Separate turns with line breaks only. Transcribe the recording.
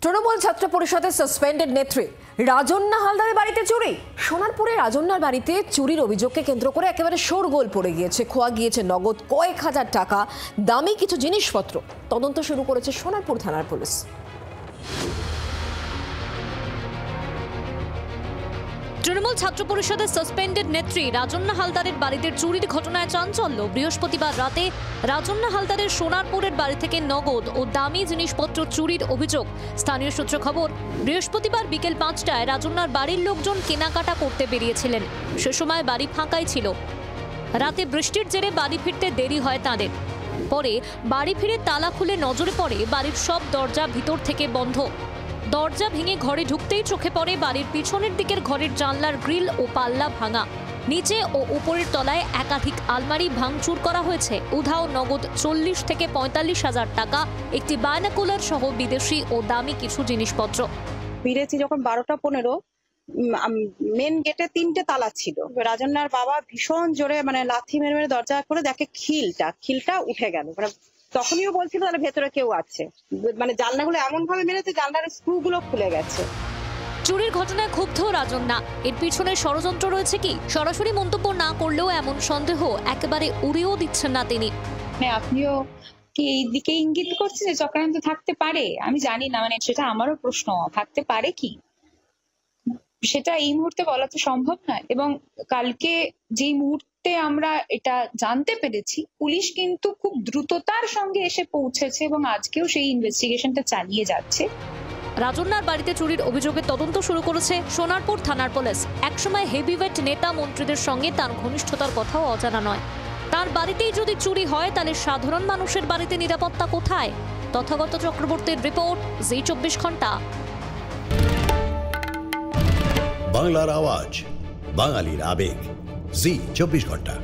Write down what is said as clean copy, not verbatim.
তৃণমূল ছাত্র পরিষদের সাসপেন্ডেড নেত্রী রাজন্না হালদারের বাড়িতে চুরি। সোনারপুরে রাজন্নার বাড়িতে চুরির অভিযোগকে কেন্দ্র করে একেবারে শোরগোল পড়ে গিয়েছে। খোয়া গিয়েছে নগদ কয়েক হাজার টাকা দামি কিছু জিনিসপত্র। তদন্ত শুরু করেছে সোনারপুর থানার পুলিশ।
তৃণমূল ছাত্র পরিষদের সাসপেন্ডেড নেত্রী রাজন্না হালদারের বাড়িতে চুরির ঘটনায় চাঞ্চল্য। বৃহস্পতিবার রাতে রাজন্না হালদারের সোনারপুরের বাড়ি থেকে নগদ ও দামি জিনিসপত্র চুরির অভিযোগ। স্থানীয় সূত্রে খবর, বৃহস্পতিবার বিকেল 5টায় রাজন্নার বাড়ির লোকজন কেনাকাটা করতে বেরিয়েছিলেন। সে সময় বাড়ি ফাঁকাই ছিল। রাতে বৃষ্টির জেরে বাড়ি ফিরতে দেরি হয় তাদের। পরে বাড়ি ফিরে তালা খুলে নজরে পড়ে বাড়ির সব দরজা ভিতর থেকে বন্ধ। দরজা ভেঙে ঘরে ঢুকতেই চোখে পড়ে বাড়ির পিছনের দিকের ঘরের জানলার গ্রিল ও পাল্লা ভাঙা। নিচে ও উপরের তলায় একাধিক আলমারি ভাঙচুর করা হয়েছে। উধাও নগদ 40 থেকে 45 হাজার টাকা, একটি বায়নাকুলার সহ বিদেশি ও দামি কিছু জিনিসপত্র।
ফিরেছি যখন 12টা 15, মেন গেটে 3টে তালা ছিল। রাজন্নার বাবা ভীষণ জোরে লাথি মেরে মেরে দরজা করে দেখে খিলটা উঠে গেল। তখনইও বলছিল তাহলে ভেতরে কেউ আছে। জানলাগুলো এমন ভাবে মেরেছে জানলার স্ক্রু গুলো খুলে গেছে।
চুরির ঘটনায় ক্ষুব্ধ রাজন্না। এর পিছনে ষড়যন্ত্র রয়েছে কি, সরাসরি মন্তব্য না করলেও এমন সন্দেহ একেবারে উড়িয়েও দিচ্ছেন না তিনি।
আপনিও কি এই দিকে ইঙ্গিত করছেন যে চক্রান্ত থাকতে পারে? আমি জানি না, সেটা আমারও প্রশ্ন, থাকতে পারে কি সেটা এই মুহূর্তে বলা তো সম্ভব নয়। এবং কালকে যেই মুহূর্তে আমরা এটা জানতে পেরেছি, পুলিশ কিন্তু খুব দ্রুততার সঙ্গে এসে পৌঁছেছে এবং আজকেও সেই ইনভেস্টিগেশনটা চালিয়ে যাচ্ছে।
রাজন্নার বাড়িতে চুরির অভিযোগে তদন্ত শুরু করেছে সোনারপুর থানার পুলিশ। একসময় হেভিওয়েট নেতা মন্ত্রীদের সঙ্গে তার ঘনিষ্ঠতার কথাও অজানা নয়। তার বাড়িতেই যদি চুরি হয়, তাহলে সাধারণ মানুষের বাড়িতে নিরাপত্তা কোথায়? তথাগত চক্রবর্তীর রিপোর্ট, জি 24 ঘন্টা।
বাংলার আওয়াজ, বাঙালির আবেগ, জি 24 ঘন্টা।